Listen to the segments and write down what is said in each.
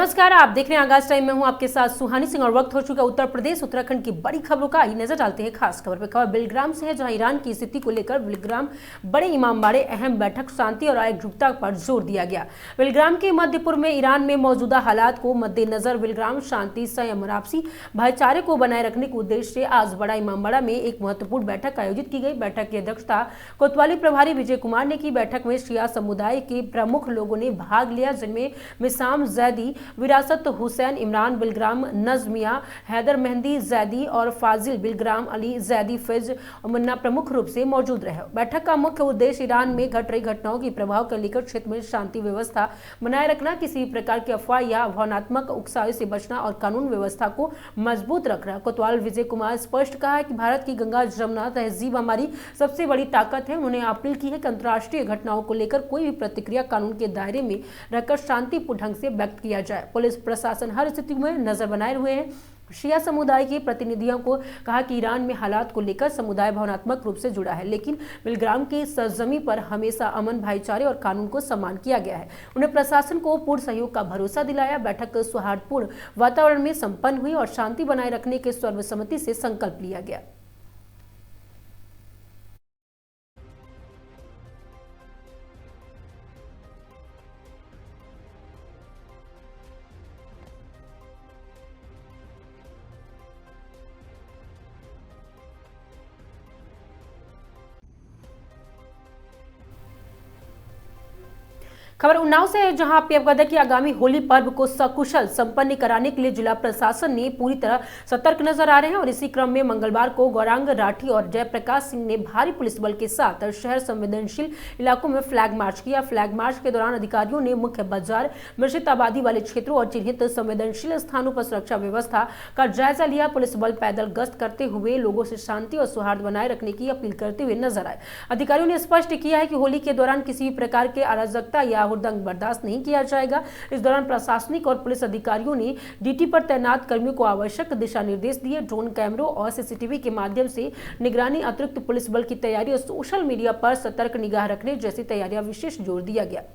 नमस्कार, आप देख रहे हैं आगाज टाइम में हूं आपके साथ सुहानी सिंह और वक्त हो चुका उत्तर प्रदेश उत्तराखंड की बड़ी खबरों का। नजर डालते हैं खास खबर पर। खबर बिलग्राम से है, जहां ईरान की स्थिति को लेकर बिलग्राम बड़े इमामबाड़े अहम बैठक शांति और एकजुटता पर जोर दिया गया। बिलग्राम के मध्य पूर्व में ईरान में मौजूदा हालात को मद्देनजर बिलग्राम शांति संयम और आपसी भाईचारे को बनाए रखने के उद्देश्य से आज बड़ा इमामबाड़ा में एक महत्वपूर्ण बैठक आयोजित की गई। बैठक की अध्यक्षता कोतवाली प्रभारी विजय कुमार ने की। बैठक में शिया समुदाय के प्रमुख लोगों ने भाग लिया, जिनमें मिसाम जैदी, विरासत हुसैन, इमरान बिलग्राम, नजमिया, हैदर मेहंदी जैदी और फाजिल बिलग्राम, अली जैदी, फिज और मुन्ना प्रमुख रूप से मौजूद रहे। बैठक का मुख्य उद्देश्य ईरान में घट रही घटनाओं के प्रभाव के लेकर क्षेत्र में शांति व्यवस्था बनाए रखना, किसी भी प्रकार की अफवाह या भावनात्मक उकसावे से बचना और कानून व्यवस्था को मजबूत रखना। कोतवाल विजय कुमार स्पष्ट कहा है कि भारत की गंगा जमुना तहजीब हमारी सबसे बड़ी ताकत है। उन्होंने अपील की है कि अंतर्राष्ट्रीय घटनाओं को लेकर कोई भी प्रतिक्रिया कानून के दायरे में रहकर शांतिपूर्ण ढंग से व्यक्त किया जाए। पुलिस प्रशासन हर स्थिति में नजर बनाए हुए हैं। शिया समुदाय के प्रतिनिधियों को कहा कि ईरान में हालात को लेकर समुदाय भावनात्मक रूप से जुड़ा है, लेकिन बिलग्राम की सरजमी पर हमेशा अमन, भाईचारे और कानून को सम्मान किया गया है। उन्हें प्रशासन को पूर्ण सहयोग का भरोसा दिलाया। बैठक सौहार्दपूर्ण वातावरण में संपन्न हुई और शांति बनाए रखने के सर्वसम्मति से संकल्प लिया गया। खबर उन्नाव से है, जहां आपको अवगत है कि आगामी होली पर्व को सकुशल संपन्न कराने के लिए जिला प्रशासन ने पूरी तरह सतर्क नजर आ रहे हैं। और इसी क्रम में मंगलवार को गौरांग राठी और जयप्रकाश सिंह ने भारी पुलिस बल के साथ शहर संवेदनशील इलाकों में फ्लैग मार्च किया। फ्लैग मार्च के दौरान अधिकारियों ने मुख्य बाजार, मिश्रित आबादी वाले क्षेत्रों और चिन्हित संवेदनशील स्थानों पर सुरक्षा व्यवस्था का जायजा लिया। पुलिस बल पैदल गश्त करते हुए लोगों से शांति और सौहार्द बनाए रखने की अपील करते हुए नजर आए। अधिकारियों ने स्पष्ट किया है कि होली के दौरान किसी भी प्रकार के अराजकता या हुड़दंग बर्दाश्त नहीं किया जाएगा। इस दौरान प्रशासनिक और पुलिस अधिकारियों ने डीटी पर तैनात कर्मियों को आवश्यक दिशा निर्देश दिए। ड्रोन कैमरों और सीसीटीवी के माध्यम से निगरानी, अतिरिक्त पुलिस बल की तैयारी और सोशल मीडिया पर सतर्क निगाह रखने जैसी तैयारियां विशेष जोर दिया गया।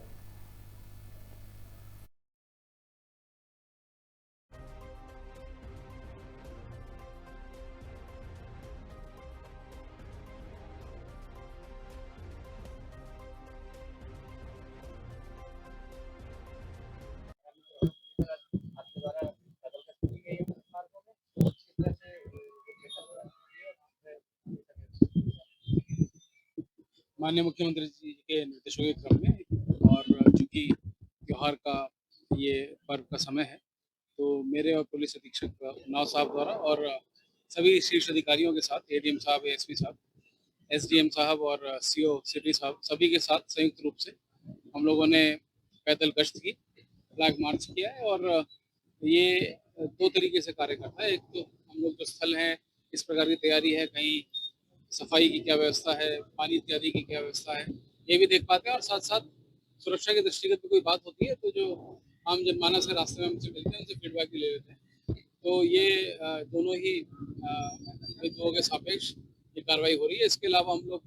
माननीय मुख्यमंत्री जी के निर्देशों के क्रम में और चूंकि त्योहार का ये पर्व का समय है, तो मेरे और पुलिस अधीक्षक उन्नाव साहब द्वारा और सभी शीर्ष अधिकारियों के साथ एडीएम साहब, एएसपी साहब, एसडीएम साहब और सीओ सिटी साहब, सभी के साथ संयुक्त रूप से हम लोगों ने पैदल गश्त की, फ्लैग मार्च किया है। और ये दो तरीके से कार्य करता है। एक तो हम लोग जो स्थल हैं, इस प्रकार की तैयारी है, कहीं सफाई की क्या व्यवस्था है, पानी इत्यादि की क्या व्यवस्था है, ये भी देख पाते हैं। और साथ साथ सुरक्षा के दृष्टिगत भी कोई बात होती है तो जो आम जनमानस है रास्ते में हमसे मिलते हैं, उनसे फीडबैक भी ले लेते हैं। तो ये दोनों ही विभागों के सापेक्ष ये कार्रवाई हो रही है। इसके अलावा हम लोग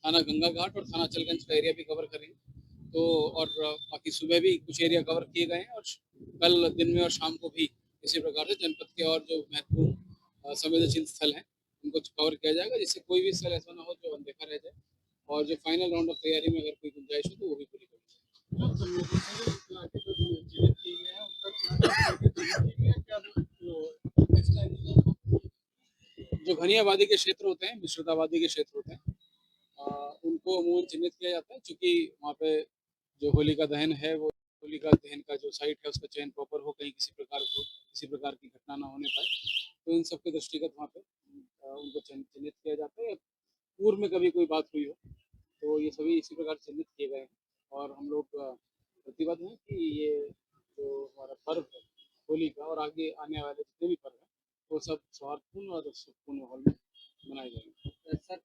थाना गंगा घाट और थाना चलगंज का एरिया भी कवर करेंगे। तो और बाकी सुबह भी कुछ एरिया कवर किए गए हैं और कल दिन में और शाम को भी इसी प्रकार से जनपद के और जो महत्वपूर्ण संवेदनशील स्थल हैं उनको कवर किया जाएगा, जिससे कोई भी स्थल ऐसा ना हो जो अनदेखा रह जाए। और जो फाइनल राउंड ऑफ तैयारी में अगर कोई गुंजाइश हो तो वो भी पूरी करेंगे। जो घनी आबादी के क्षेत्र होते हैं, मिश्रित आबादी के क्षेत्र होते हैं, उनको अमूमन चिन्हित किया जाता है, क्योंकि वहाँ पे जो होलिका दहन है, वो होलिका दहन का जो साइट है उसका चयन प्रॉपर हो, कहीं किसी प्रकार की घटना ना होने पाए। तो इन सब के दृष्टिगत वहाँ पे उनको चिन्हित किया जाता है। पूर्व में कभी कोई बात हुई हो तो ये सभी इसी प्रकार चिन्हित किए गए हैं। और हम लोग प्रतिबद्ध हैं कि ये जो हमारा पर्व है होली का और आगे आने वाले जितने भी पर्व हैं वो सब सौहार्दपूर्ण और सुखपूर्ण माहौल में मनाए जाएंगे। सर,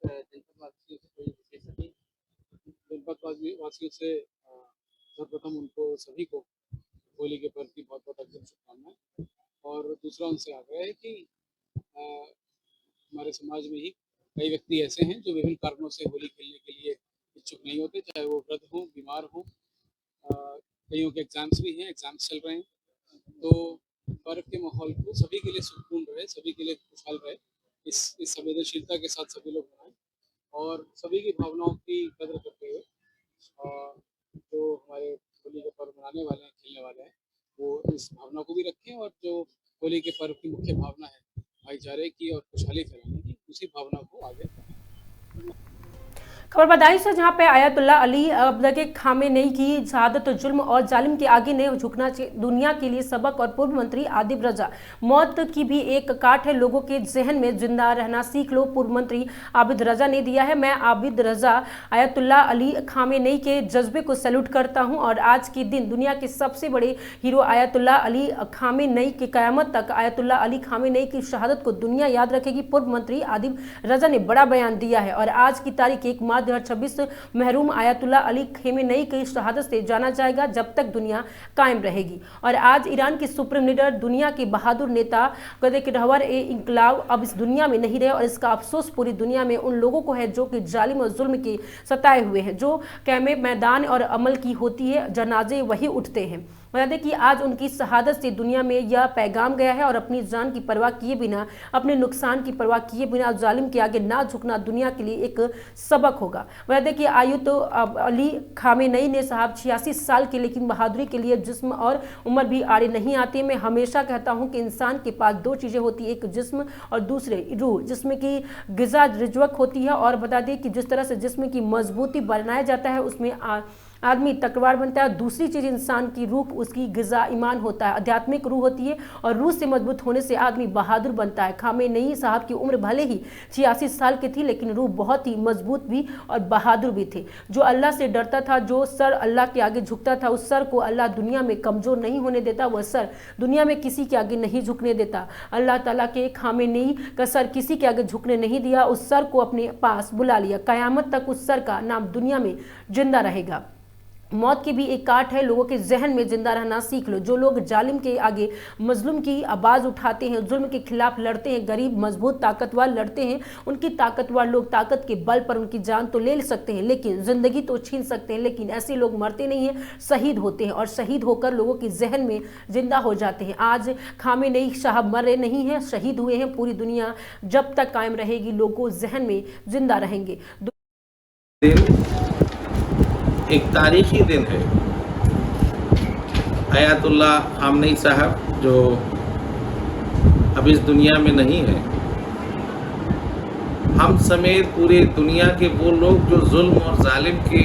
जनपद वासियों से सर्वप्रथम उनको सभी को होली के पर्व की बहुत बहुत अग्रिम शुभकामनाएं। और दूसरा उनसे आग्रह है कि हमारे समाज में ही कई व्यक्ति ऐसे हैं जो विभिन्न कारणों से होली खेलने के लिए इच्छुक नहीं होते, चाहे वो वृद्ध हों, बीमार हों, कईयों के एग्जाम्स भी हैं, एग्जाम्स चल रहे हैं, तो पर्व के माहौल को सभी के लिए सुकून रहे, सभी के लिए खुशहाल रहे, इस संवेदनशीलता के साथ सभी लोग मनाएं और सभी की भावनाओं की कदर करते हुए जो हमारे होली का पर्व मनाने वाले हैं, खेलने वाले हैं, वो इस भावना को भी रखें और जो होली के पर्व की मुख्य भावना है भाईचारे की और खुशहाली फैलाने की, उसी भावना को आगे बढ़ाएं। खबर बदायूं से, जहां पे आयतुल्ला अली खामेनेई की शहादत जुल्म और जालिम के आगे नहीं झुकना दुनिया के लिए सबक और पूर्व मंत्री आदिब रजा मौत की भी एक काट है, लोगों के जहन में जिंदा रहना सीख लो, पूर्व मंत्री आबिद रजा ने दिया है। मैं आबिद रजा आयतुल्ला अली खामेनेई के जज्बे को सैल्यूट करता हूं और आज के दिन दुनिया के सबसे बड़े हीरो आयतुल्ला अली खामेनेई की कयामत तक आयतुल्ला अली खामेनेई की शहादत को दुनिया याद रखेगी। पूर्व मंत्री आदिब रजा ने बड़ा बयान दिया है और आज की तारीख 1 मार्च 2026 महरूम आयतुल्ला अली खामेनेई की शहादत से जाना जाएगा जब तक दुनिया कायम रहेगी। और आज ईरान की सुप्रीम लीडर, दुनिया के बहादुर नेता रहबर ए इंकलाब अब इस दुनिया में नहीं रहे और इसका अफसोस पूरी दुनिया में उन लोगों को है जो कि जालिम और जुल्म के सताए हुए हैं। जो कैमे मैदान और अमल की होती है, जनाजे वही उठते हैं। बता दें कि आज उनकी शहादत से दुनिया में यह पैगाम गया है और अपनी जान की परवाह किए बिना, अपने नुकसान की परवाह किए बिना जालिम के आगे ना झुकना दुनिया के लिए एक सबक होगा। बता दें कि आयतुल्ला अली खामेनेई ने साहब 86 साल के, लेकिन बहादुरी के लिए जिस्म और उम्र भी आड़े नहीं आती। मैं हमेशा कहता हूं कि इंसान के पास दो चीज़ें होती है, एक जिस्म और दूसरे रूह, जिसमें की ग़िज़ा रिजवक होती है। और बता दें कि जिस तरह से जिस्म की मजबूती बनाया जाता है उसमें आदमी तकवार बनता है। दूसरी चीज़ इंसान की रूह, उसकी ग़िज़ा ईमान होता है, आध्यात्मिक रूह होती है और रूह से मजबूत होने से आदमी बहादुर बनता है। खामेनेई साहब की उम्र भले ही 86 साल की थी, लेकिन रूह बहुत ही मजबूत भी और बहादुर भी थे। जो अल्लाह से डरता था, जो सर अल्लाह के आगे झुकता था, उस सर को अल्लाह दुनिया में कमज़ोर नहीं होने देता। वह सर दुनिया में किसी के आगे नहीं झुकने देता। अल्लाह ताला के खामेनेई का सर किसी के आगे झुकने नहीं दिया, उस सर को अपने पास बुला लिया। क़यामत तक उस सर का नाम दुनिया में जिंदा रहेगा। मौत की भी एक काट है, लोगों के जहन में जिंदा रहना सीख लो। जो लोग जालिम के आगे मजलूम की आवाज़ उठाते हैं, जुल्म के खिलाफ लड़ते हैं, गरीब मजबूत ताकतवर लड़ते हैं, उनकी ताकतवर लोग ताकत के बल पर उनकी जान तो ले सकते हैं, लेकिन ज़िंदगी तो छीन सकते हैं। लेकिन ऐसे लोग मरते नहीं हैं, शहीद होते हैं और शहीद होकर लोगों के जहन में जिंदा हो जाते हैं। आज खामेनेई साहब मरे नहीं हैं, शहीद हुए हैं। पूरी दुनिया जब तक कायम रहेगी लोगों जहन में जिंदा रहेंगे। एक तारीखी दिन है। आयतुल्ला खामेनेई साहब जो अब इस दुनिया में नहीं है, हम समेत पूरे दुनिया के वो लोग जो जुल्म और जालिम के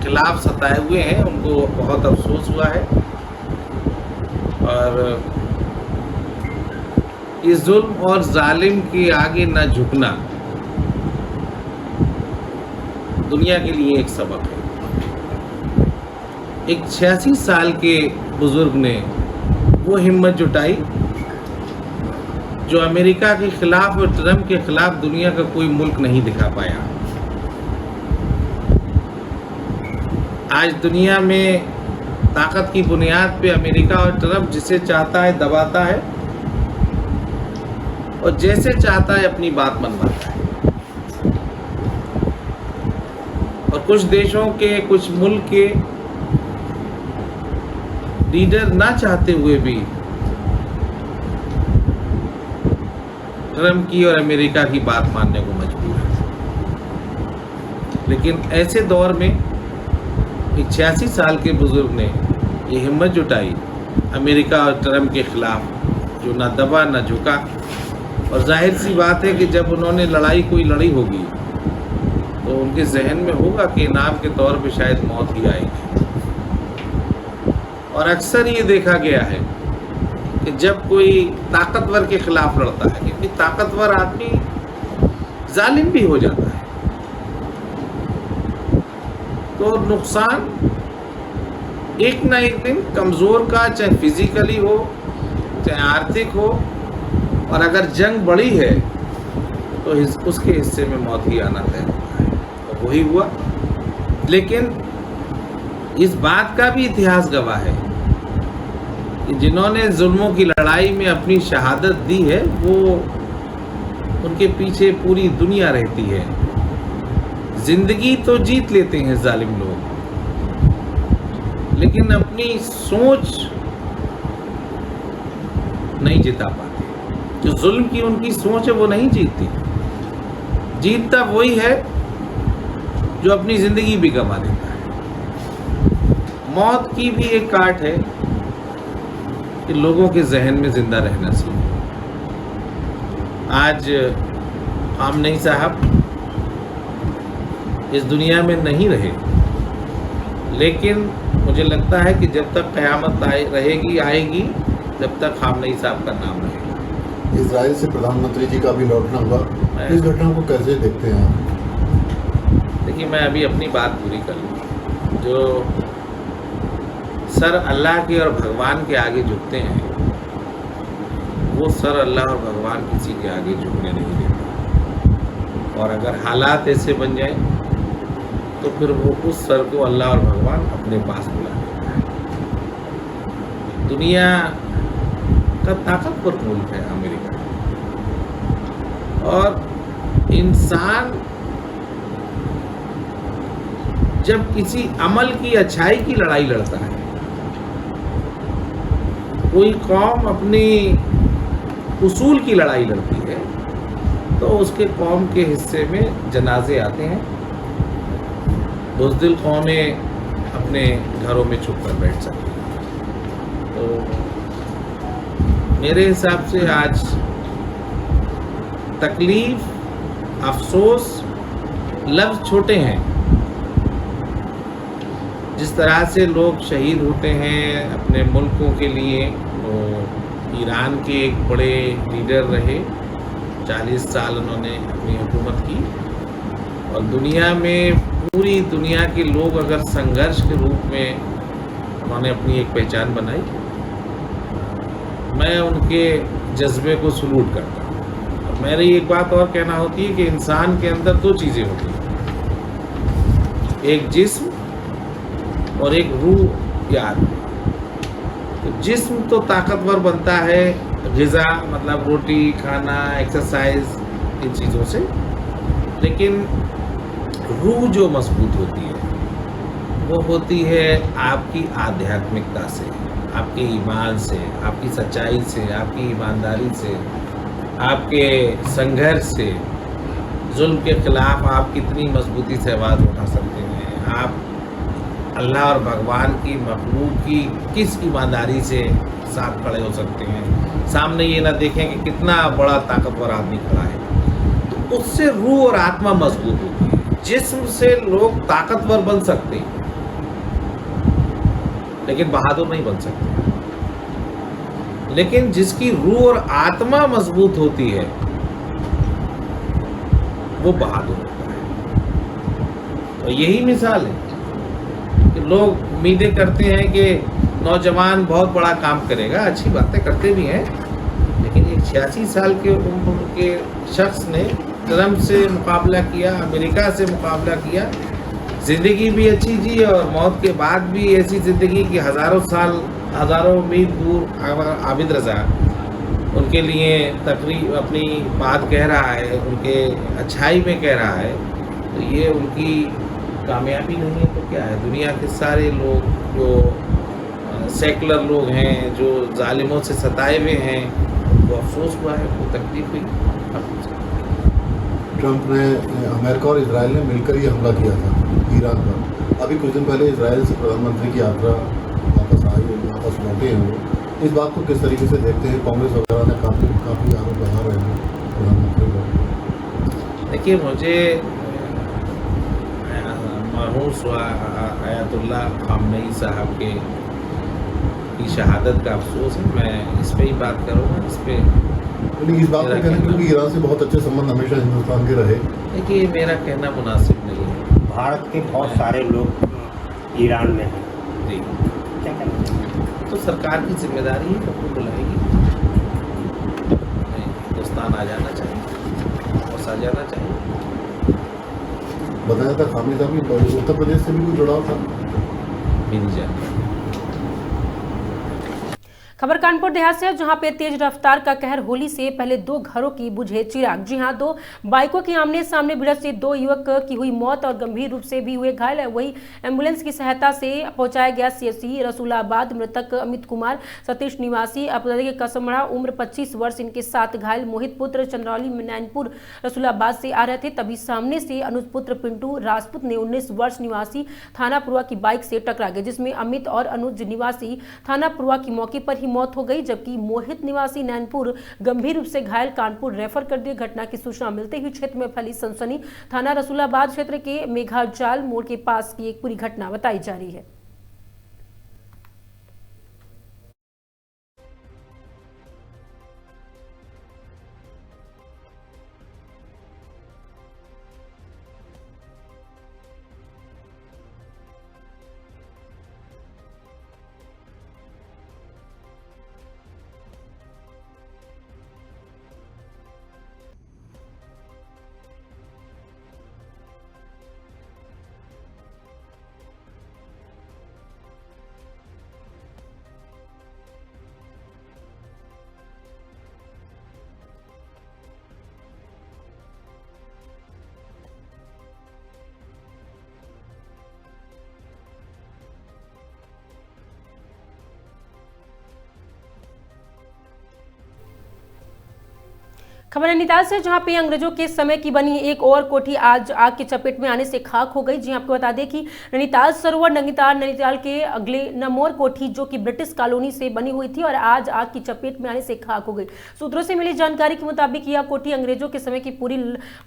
खिलाफ सताए हुए हैं, उनको बहुत अफसोस हुआ है। और इस जुल्म और जालिम के आगे न झुकना दुनिया के लिए एक सबक है। एक 86 साल के बुजुर्ग ने वो हिम्मत जुटाई जो अमेरिका के खिलाफ और ट्रंप के खिलाफ दुनिया का कोई मुल्क नहीं दिखा पाया। आज दुनिया में ताकत की बुनियाद पे अमेरिका और ट्रंप जिसे चाहता है दबाता है और जैसे चाहता है अपनी बात मनवाता है। और कुछ देशों के, कुछ मुल्क के लीडर ना चाहते हुए भी ट्रंप की और अमेरिका की बात मानने को मजबूर है। लेकिन ऐसे दौर में एक 86 साल के बुजुर्ग ने ये हिम्मत जुटाई अमेरिका और ट्रंप के खिलाफ, जो ना दबा ना झुका। और जाहिर सी बात है कि जब उन्होंने लड़ाई कोई लड़ी होगी तो उनके जहन में होगा कि इनाम के तौर पे शायद मौत ही आएगी। और अक्सर ये देखा गया है कि जब कोई ताकतवर के खिलाफ लड़ता है, क्योंकि ताकतवर आदमी जालिम भी हो जाता है, तो नुकसान एक ना एक दिन कमज़ोर का, चाहे फिजिकली हो चाहे आर्थिक हो, और अगर जंग बड़ी है तो उसके हिस्से में मौत ही आना तय होता है। तो वही हुआ। लेकिन इस बात का भी इतिहास गवाह है कि जिन्होंने जुल्मों की लड़ाई में अपनी शहादत दी है, वो उनके पीछे पूरी दुनिया रहती है। जिंदगी तो जीत लेते हैं जालिम लोग, लेकिन अपनी सोच नहीं जिता पाते। जो जुल्म की उनकी सोच है वो नहीं जीतती। जीतता वही है जो अपनी जिंदगी भी गंवा देता है। मौत की भी एक काट है कि लोगों के जहन में जिंदा रहना सीखे। आज खामनेई साहब इस दुनिया में नहीं रहे, लेकिन मुझे लगता है कि जब तक क़यामत आएगी जब तक खामनेई साहब का नाम रहेगा। इजराइल से प्रधानमंत्री जी का भी लौटना हुआ, इस घटना को कैसे देखते हैं आप? देखिए, मैं अभी अपनी बात पूरी कर लूँ। जो सर अल्लाह के और भगवान के आगे झुकते हैं, वो सर अल्लाह और भगवान किसी के आगे झुकने नहीं देते। और अगर हालात ऐसे बन जाए तो फिर वो उस सर को अल्लाह और भगवान अपने पास बुला लेता है। दुनिया का ताकतवर मुल्क है अमेरिका, और इंसान जब किसी अमल की अच्छाई की लड़ाई लड़ता है, कोई कौम अपनी उसूल की लड़ाई लड़ती है, तो उसके कौम के हिस्से में जनाजे आते हैं। बुज़दिल कौमें अपने घरों में छुप कर बैठ सकती हैं। तो मेरे हिसाब से आज तकलीफ, अफसोस लफ्ज़ छोटे हैं। जिस तरह से लोग शहीद होते हैं अपने मुल्कों के लिए, वो ईरान के एक बड़े लीडर रहे, 40 साल उन्होंने अपनी हुकूमत की, और दुनिया में पूरी दुनिया के लोग अगर संघर्ष के रूप में उन्होंने अपनी एक पहचान बनाई, मैं उनके जज्बे को सलूट करता हूँ। और मेरी एक बात और कहना होती है कि इंसान के अंदर दो चीज़ें होती हैं, एक जिस्म और एक रूह या आत्मा। तो जिस्म तो ताकतवर बनता है ग़िज़ा, मतलब रोटी खाना, एक्सरसाइज, इन चीज़ों से, लेकिन रूह जो मजबूत होती है वो होती है आपकी आध्यात्मिकता से, आपके ईमान से, आपकी सच्चाई से, आपकी ईमानदारी से, आपके संघर्ष से। जुल्म के ख़िलाफ़ आप कितनी मजबूती से आवाज़ उठा सकते हैं, आप अल्लाह और भगवान की मखलूक की किस ईमानदारी से साथ खड़े हो सकते हैं। सामने ये ना देखें कि कितना बड़ा ताकतवर आदमी खड़ा है, तो उससे रूह और आत्मा मजबूत होती है। जिस्म से लोग ताकतवर बन सकते हैं, लेकिन बहादुर नहीं बन सकते। लेकिन जिसकी रूह और आत्मा मजबूत होती है वो बहादुर होता है। तो यही मिसाल है कि लोग उम्मीदें करते हैं कि नौजवान बहुत बड़ा काम करेगा, अच्छी बातें करते भी हैं, लेकिन एक 86 साल के उम्र के शख्स ने ट्रंप से मुकाबला किया, अमेरिका से मुकाबला किया, ज़िंदगी भी अच्छी जी, और मौत के बाद भी ऐसी ज़िंदगी कि हज़ारों साल, हज़ारों मील दूर आबिद रज़ा उनके लिए तकरीब अपनी बात कह रहा है, उनके अच्छाई में कह रहा है। तो ये उनकी कामयाबी नहीं है तो क्या है? दुनिया के सारे लोग जो सेकुलर लोग हैं, जो जालिमों से सताए हुए हैं, उनको अफसोस हुआ है, उनको तकलीफ हुई। ट्रंप ने, अमेरिका और इजराइल ने मिलकर ये हमला किया था ईरान पर। अभी कुछ दिन पहले इजराइल से प्रधानमंत्री की यात्रा वापस लौटे हैं वो। इस बात को किस तरीके से देखते हैं? कांग्रेस वगैरह ने काफ़ी आरोप लगा रहे हैं प्रधानमंत्री पर। देखिए, मुझे मरहूम आयतुल्लाह खामनेई साहब की शहादत का अफसोस है। मैं इस पे ही बात करूँगा, इस पे इस बात को कहना, क्योंकि ईरान से बहुत अच्छे संबंध हमेशा हिंदुस्तान के रहे। देखिए, मेरा कहना मुनासिब नहीं है। भारत के बहुत सारे लोग ईरान में हैं। जी, तो सरकार की जिम्मेदारी है, कब बुलाएगी, हिंदुस्तान आ जाना चाहिए, वापस आ जाना चाहिए। बताया था खामनेई साहब की उत्तर प्रदेश से भी कोई जुड़ाव था? मेरी जानकारी। खबर कानपुर देहात से है, जहां पे तेज रफ्तार का कहर होली से पहले 2 घरों की बुझे चिराग। जी हां, 2 बाइकों की आमने सामने भिड़ंत से 2 युवक की हुई मौत और गंभीर रूप से भी हुए घायल। वही एम्बुलेंस की सहायता से पहुंचाया गया सीएचसी रसूलाबाद। मृतक अमित कुमार सतीश निवासी अपराधी कसमड़ा, उम्र 25 वर्ष। इनके साथ घायल मोहित पुत्र चंद्रौली नैनपुर रसूलाबाद से आ रहे थे, तभी सामने से अनुज पुत्र पिंटू राजपूत ने 19 वर्ष निवासी थानापुरवा की बाइक से टकरा गए, जिसमें अमित और अनुज निवासी थानापुरवा की मौके पर ही मौत हो गई, जबकि मोहित निवासी नैनपुर गंभीर रूप से घायल कानपुर रेफर कर दिए। घटना की सूचना मिलते ही क्षेत्र में फैली सनसनी। थाना रसूलाबाद क्षेत्र के मेघाजाल मोड़ के पास की एक पूरी घटना बताई जा रही है। खबर नैनीताल से, जहां पे अंग्रेजों के समय की बनी एक और कोठी आज आग की चपेट में आने से खाक हो गई। जी आपको बता दें कि नैनीताल सरोवर नैनीताल के अगले नमोर कोठी जो कि ब्रिटिश कॉलोनी से बनी हुई थी और आज आग की चपेट में आने से खाक हो गई। सूत्रों से मिली जानकारी के मुताबिक यह कोठी अंग्रेजों के समय की पूरी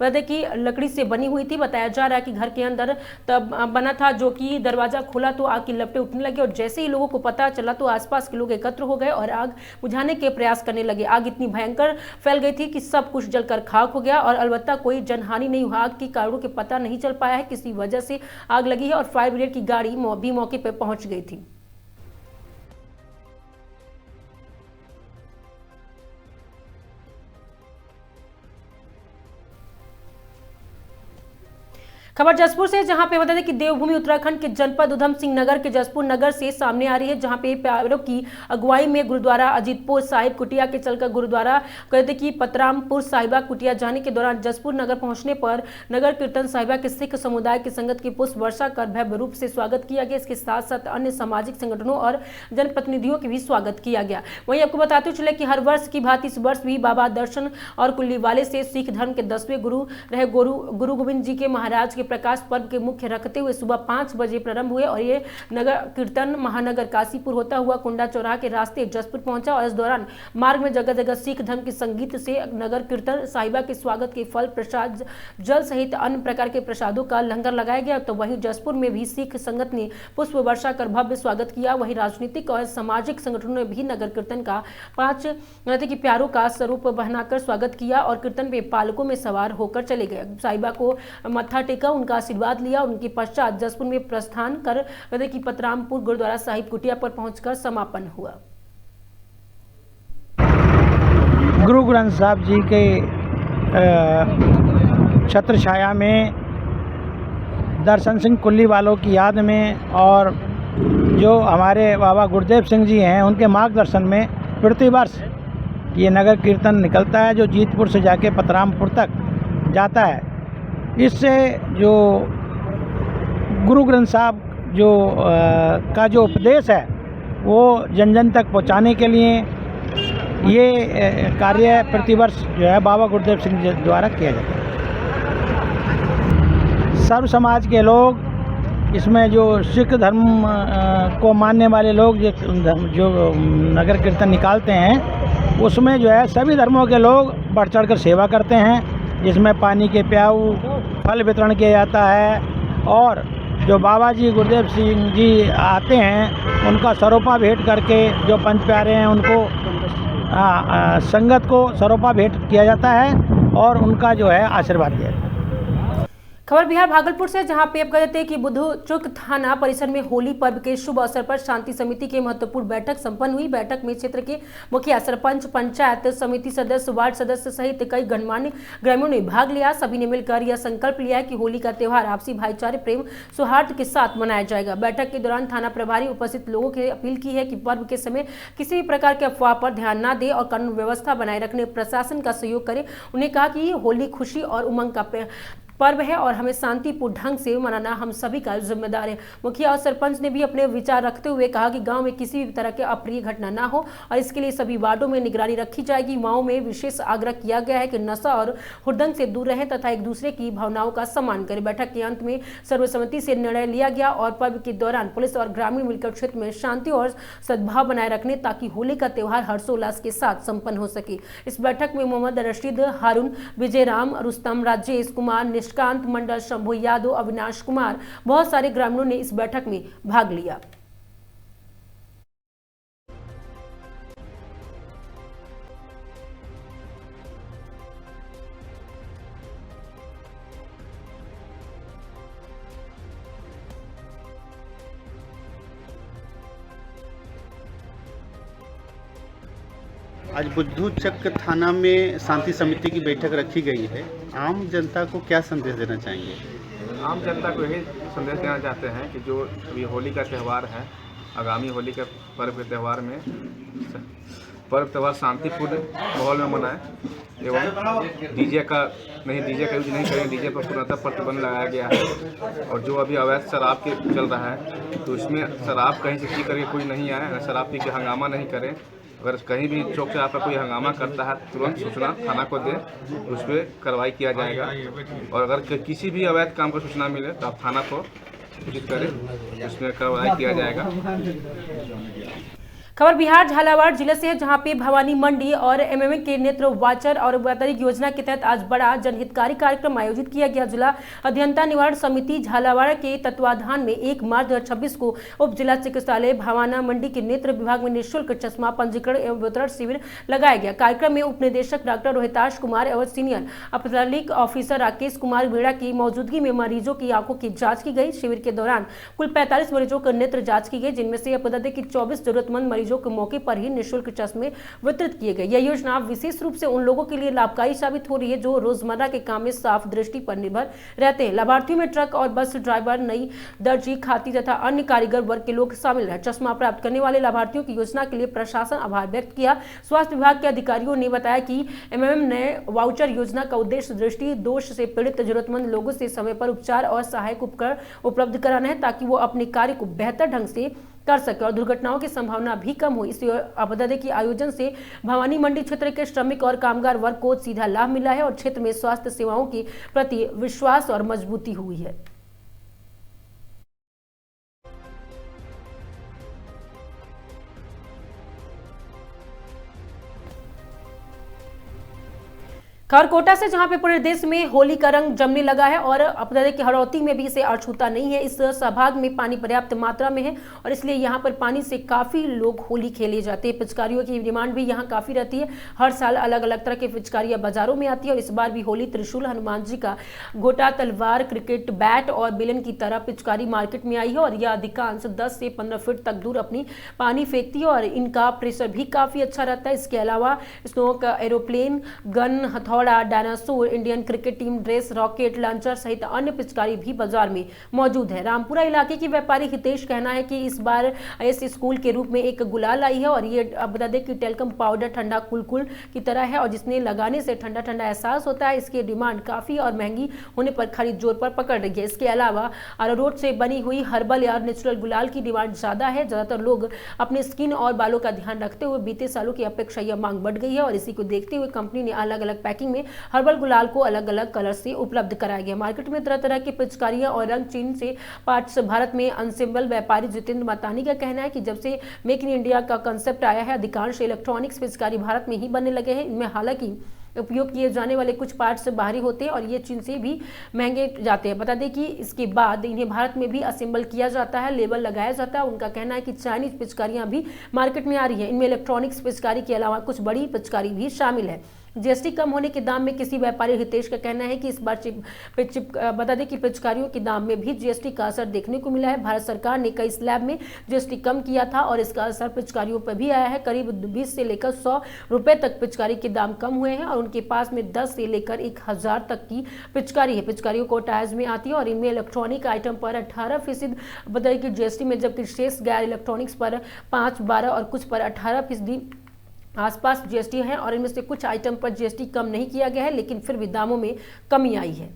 की लकड़ी से बनी हुई थी। बताया जा रहा है कि घर के अंदर तब बना था, जो कि दरवाजा खोला तो आग की लपटें उठने लगी और जैसे ही लोगों को पता चला तो आसपास के लोग एकत्र हो गए और आग बुझाने के प्रयास करने लगे। आग इतनी भयंकर फैल गई थी कि सब कुछ जलकर खाक हो गया और अलबत्ता कोई जनहानि नहीं हुआ। आग की कारणों के पता नहीं चल पाया है किसी वजह से आग लगी है और फायर ब्रिगेड की गाड़ी भी मौके पर पहुंच गई थी। खबर जसपुर से, जहां पे बता दें कि देवभूमि उत्तराखंड के जनपद उधम सिंह नगर के जसपुर नगर से सामने आ रही है, जहां पे प्यारों की अगुवाई में गुरुद्वारा अजीतपुर साहिब कुटिया के चलकर गुरुद्वारा कहते कि पतरामपुर साहिबा कुटिया जाने के दौरान जसपुर नगर पहुंचने पर नगर कीर्तन साहिबा के सिख समुदाय की संगत की पुष्प वर्षा कर भव्य रूप से स्वागत किया गया। इसके साथ साथ अन्य सामाजिक संगठनों और जनप्रतिनिधियों की भी स्वागत किया गया। वहीं आपको बताते चले कि हर वर्ष की भांति इस वर्ष भी बाबा दर्शन और कुल्लीवाले से सिख धर्म के 10वें गुरु रहे गुरु गोविंद जी के महाराज के प्रकाश पर्व के मुख्य रखते हुए सुबह 5 बजे प्रारंभ हुए और ये नगर कीर्तन महानगर काशीपुर होता हुआ कुंडा चौराहा के रास्ते जसपुर पहुंचा और इस दौरान मार्ग में जगह जगह सिख धर्म के संगीत से नगर कीर्तन साहिबा के स्वागत के फल प्रसाद जल सहित अन्य प्रकार के प्रसादों का लंगर लगाया गया। तो वहीं जसपुर में भी सिख संगत ने पुष्प वर्षा कर भव्य स्वागत किया। वहीं राजनीतिक और सामाजिक संगठनों ने भी नगर कीर्तन का 5 की प्यारों का स्वरूप बनाकर स्वागत किया और कीर्तन में पालकों में सवार होकर चले गए। साहिबा को मत्था टेका, उनका आशीर्वाद लिया। उनके पश्चात जसपुर में प्रस्थान कर कि पतरामपुर गुरुद्वारा साहिब कुटिया पर पहुंचकर समापन हुआ। गुरु ग्रंथ साहब जी के छत्र छाया में दर्शन सिंह कुल्ली वालों की याद में और जो हमारे बाबा गुरुदेव सिंह जी हैं उनके मार्गदर्शन में प्रतिवर्ष ये नगर कीर्तन निकलता है, जो जीतपुर से जाके पतरामपुर तक जाता है। इससे जो गुरु ग्रंथ साहब जो का जो उपदेश है वो जन जन तक पहुंचाने के लिए ये कार्य प्रतिवर्ष जो है बाबा गुरुदेव सिंह जी द्वारा किया जाता है। सर्व समाज के लोग इसमें जो सिख धर्म को मानने वाले लोग जो नगर कीर्तन निकालते हैं उसमें जो है सभी धर्मों के लोग बढ़ चढ़ कर सेवा करते हैं, जिसमें पानी के प्याऊ फल वितरण किया जाता है और जो बाबा जी गुरुदेव सिंह जी आते हैं उनका सरोपा भेंट करके जो पंच प्यारे हैं उनको संगत को सरोपा भेंट किया जाता है और उनका जो है आशीर्वाद दिया जाता है। खबर बिहार भागलपुर से, जहां पे आप कहते हैं कि बुधचुक थाना परिसर में होली पर्व के शुभ अवसर पर शांति समिति की महत्वपूर्ण बैठक संपन्न हुई। बैठक में क्षेत्र के मुखिया, सरपंच, पंचायत समिति सदस्य, वार्ड सदस्य सहित कई गणमान्य ग्रामीणों ने भाग लिया। सभी ने मिलकर यह संकल्प लिया है कि होली का त्यौहार आपसी भाईचारे, प्रेम, सौहार्द के साथ मनाया जाएगा। बैठक के दौरान थाना प्रभारी उपस्थित लोगों से अपील की है कि पर्व के समय किसी भी प्रकार के अफवाह पर ध्यान न दे और कानून व्यवस्था बनाए रखने प्रशासन का सहयोग करें। उन्हें कहा कि होली खुशी और उमंग का पर्व है और हमें शांतिपूर्ण ढंग से मनाना हम सभी का जिम्मेदार है। मुखिया और सरपंच ने भी अपने विचार रखते हुए कहा कि गांव में किसी भी तरह के अप्रिय घटना ना हो और इसके लिए सभी वार्डों में निगरानी रखी जाएगी। युवाओं में विशेष आग्रह किया गया है कि नशा और हुड़दंग से दूर रहें तथा एक दूसरे की भावनाओं का सम्मान करें। बैठक के अंत में सर्वसम्मति से निर्णय लिया गया और पर्व के दौरान पुलिस और ग्रामीण मिलकर क्षेत्र में शांति और सद्भाव बनाए रखने ताकि होली का त्यौहार हर्षोल्लास के साथ संपन्न हो सके। इस बैठक में मोहम्मद रशीद, हारून, विजयराम, रुस्तम, राजेश कुमार, निष्कांत मंडल, शंभू यादव, अविनाश कुमार, बहुत सारे ग्रामीणों ने इस बैठक में भाग लिया। आज बुद्धूचक थाना में शांति समिति की बैठक रखी गई है। आम जनता को क्या संदेश देना चाहेंगे? आम जनता को यही संदेश देना चाहते हैं कि जो अभी होली का त्यौहार है, आगामी होली के पर्व के त्यौहार में त्यौहार शांतिपूर्ण माहौल में मनाएं एवं डीजे का यूज नहीं करें। डीजे पर पूर्णतः प्रतिबंध लगाया गया है और जो अभी अवैध शराब के चल रहा है तो उसमें शराब कहीं से पी करके कोई नहीं आए। अगर शराब पी के हंगामा नहीं करें, अगर कहीं भी चौक चौराहे पर कोई हंगामा करता है तुरंत सूचना थाना को दें, उस पर कार्रवाई किया जाएगा। और अगर किसी भी अवैध काम की सूचना मिले तो आप थाना को सूचित करें, उसमें कार्रवाई किया जाएगा। खबर बिहार झालावाड़ जिले से है, जहां पे भवानी मंडी और एमएमए के नेत्र वाचर और वैतरिक योजना के तहत आज बड़ा जनहितकारी कार्यक्रम आयोजित किया गया। जिला अभियंता निवारण समिति झालावाड़ के तत्वाधान में 1 मार्च 2026 को उप जिला चिकित्सालय भवाना मंडी के नेत्र विभाग में निःशुल्क चश्मा पंजीकरण एवं वितरण शिविर लगाया गया। कार्यक्रम में उप निदेशक डॉक्टर रोहिताश कुमार एवं सीनियर अपराधिक ऑफिसर राकेश कुमार मीणा की मौजूदगी में मरीजों की आंखों की जाँच की गई। शिविर के दौरान कुल 45 मरीजों को नेत्र जाँच की गई, जिनमें से बता दें कि 24 जरूरतमंद मरीजों को मौके पर ही निःशुल्क चश्मे वितरित किए गए। यह योजना विशेष रूप से उन लोगों के लिए लाभकारी साबित हो रही है जो रोजमर्रा के काम में साफ दृष्टि पर निर्भर रहते हैं। लाभार्थियों में ट्रक और बस ड्राइवर, नई दर्जी, खाती तथा अन्य कारीगर वर्ग के लोग शामिल हैं। चश्मा प्राप्त करने वाले लाभार्थियों की योजना के लिए प्रशासन आभार व्यक्त किया। स्वास्थ्य विभाग के अधिकारियों ने बताया कि एमएमएम ने वाउचर योजना का उद्देश्य दृष्टि दोष से पीड़ित जरूरतमंद लोगों से समय पर उपचार और सहायक उपकरण उपलब्ध कराना है ताकि वो अपने कार्य को बेहतर ढंग से कर सके और दुर्घटनाओं की संभावना भी कम हो। इस आपदा के आयोजन से भवानी मंडी क्षेत्र के श्रमिक और कामगार वर्ग को सीधा लाभ मिला है और क्षेत्र में स्वास्थ्य सेवाओं के प्रति विश्वास और मजबूती हुई है। खबर कोटा से, जहां पे पूरे देश में होली का रंग जमने लगा है और अपना कि हरौती में भी इसे अछूता नहीं है। इस संभाग में पानी पर्याप्त मात्रा में है और इसलिए यहां पर पानी से काफी लोग होली खेले जाते हैं। पिचकारियों की डिमांड भी यहां काफी रहती है। हर साल अलग अलग तरह की पिचकारियां बाजारों में आती है और इस बार भी होली त्रिशूल, हनुमान जी का गोटा, तलवार, क्रिकेट बैट और बेलन की तरह पिचकारी मार्केट में आई है और यह अधिकांश 10 से 15 फीट तक दूर अपनी पानी फेंकती है और इनका प्रेशर भी काफी अच्छा रहता है। इसके अलावा स्नोक, एरोप्लेन, गन, हथौड़ा, dinosaur, Indian cricket team dress, rocket launcher सहित अन्य पिचकारी भी बाजार में मौजूद है। रामपुरा इलाके की व्यापारी हितेश कहना है कि इस बार इस स्कूल के रूप में एक गुलाल आई है और ये बता दें कि टेलकम पाउडर ठंडा कुलकुल की तरह है और जिसने लगाने से ठंडा ठंडा एहसास होता है। इसकी डिमांड काफी और महंगी होने पर खरीद जोर पर पकड़ रही है। इसके अलावा अरारोट से बनी हुई हर्बल या नेचुरल गुलाल की डिमांड ज्यादा है। ज्यादातर लोग अपने स्किन और बालों का ध्यान रखते हुए बीते सालों की अपेक्षा यह मांग बढ़ गई है और इसी को देखते हुए कंपनी ने अलग अलग पैकिंग में हर्बल गुलाल को अलग अलग कलर से उपलब्ध कराया गया। मार्केट में तरह तरह की पिचकारियां और रंग चीन से पार्ट्स भारत में अनसेंबल व्यापारी जितेंद्र मतानी का कहना है कि जब से मेक इन इंडिया का कंसेप्ट आया है अधिकांश इलेक्ट्रॉनिक्स पिचकारी भारत में ही बनने लगे हैं। इनमें हालांकि उपयोग किए जाने वाले कुछ पार्ट्स बाहरी होते हैं और ये चीन से भी महंगे जाते हैं। बता दें कि इसके बाद इन्हें भारत में भी असेंबल किया जाता है, लेबल लगाया जाता है। उनका कहना है कि चाइनीज पिचकारियां भी मार्केट में आ रही है। इनमें इलेक्ट्रॉनिक्स पिचकारी के अलावा कुछ बड़ी पिचकारी भी शामिल है। जीएसटी कम होने के दाम में किसी व्यापारी हितेश का कहना है कि इस बार बता दें कि पिचकारियों के दाम में भी जीएसटी का असर देखने को मिला है। भारत सरकार ने कई स्लैब में जीएसटी कम किया था और इसका असर पिचकारियों पर भी आया है। करीब 20 से लेकर 100 रुपए तक पिचकारी के दाम कम हुए हैं और उनके पास में 10 से लेकर 1000 तक की पिचकारी है। पिचकारियों को टायर्स में आती है और इनमें इलेक्ट्रॉनिक आइटम पर 18% बताइए कि जीएसटी में, जबकि शेष गैर इलेक्ट्रॉनिक्स पर 5, 12 और कुछ पर 18% आसपास जीएसटी है और इनमें से कुछ आइटम पर जीएसटी कम नहीं किया गया है, लेकिन फिर भी दामों में कमी आई है।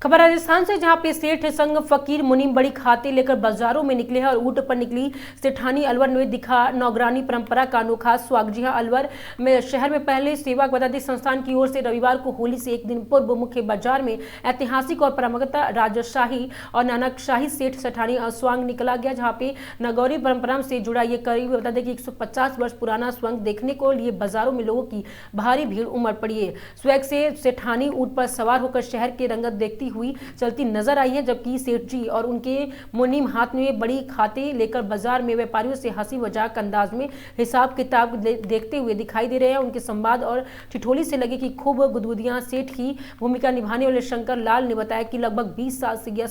खबर राजस्थान से, जहां पे सेठ संग फकीर मुनीम बड़ी खाते लेकर बाजारों में निकले हैं और ऊंट पर निकली सेठानी अलवर में दिखा नौगरानी परंपरा का अनोखा स्वागत। जी हां, अलवर में शहर में पहले सेवा बदादी संस्थान की ओर से रविवार को होली से एक दिन पूर्व मुख्य बाजार में ऐतिहासिक और परंपरागत राजशाही और नानकशाही सेठ सेठानी स्वांग निकला गया, जहाँ पे नगौरी परंपरा से जुड़ा ये करीब बता दें कि 150 वर्ष पुराना स्वांग देखने को लिए बाजारों में लोगों की भारी भीड़ उमड़ पड़ी है। स्वैग से सेठानी ऊंट पर सवार होकर शहर के रंगत देखती हुई चलती नजर आई है, जबकि सेठ जी और उनके मुनीम हाथ में बड़ी खाते लेकर बाजार में व्यापारियों से हंसी मजाक अंदाज में हिसाब किताब देखते हुए दिखाई दे रहे हैं। उनके संवाद और ठिठोली से लगे कि खूब गुदगुदियां। सेठ की भूमिका निभाने वाले शंकर लाल ने बताया कि लगभग 20 साल से यह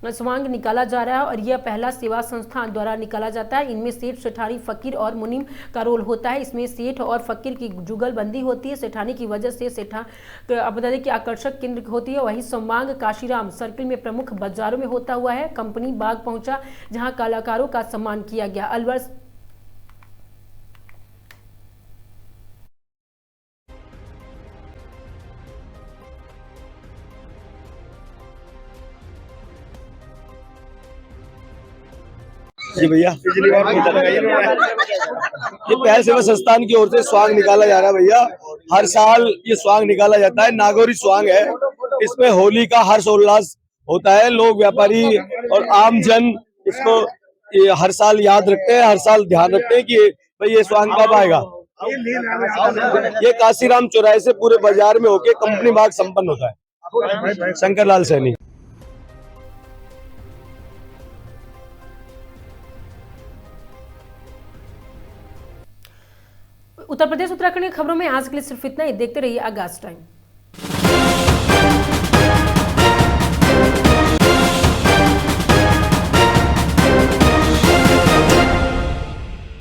स्वांग निकाला जा रहा है और यह पहला सेवा संस्थान द्वारा निकाला जाता है। इनमें सेठ, सेठानी, फकीर और मुनीम का रोल होता है। इसमें सेठ और फकीर की जुगलबंदी होती है। सेठानी की वजह से सेठा बता दें कि आकर्षक केंद्र होती है। वही स्वांग काशीराम सर्किल में प्रमुख बाजारों में होता हुआ है। कंपनी बाग पहुंचा, जहां कलाकारों का सम्मान किया गया। अलवर जी भैया, ये पहल सेवा संस्थान की ओर से स्वांग निकाला जा रहा है भैया। हर साल ये स्वांग निकाला जाता है। नागौरी स्वांग है। इसमें होली का हर्ष उल्लास होता है। लोग, व्यापारी और आम जन इसको ये हर साल याद रखते हैं, हर साल ध्यान रखते हैं कि भाई ये स्वांग कब आएगा। ये काशीराम चौराहे से पूरे बाजार में होके कंपनी बाग संपन्न होता है। शंकर लाल सैनी। उत्तर प्रदेश उत्तराखंड की खबरों में आज के लिए सिर्फ इतना ही। देखते रहिए आगाज टाइम।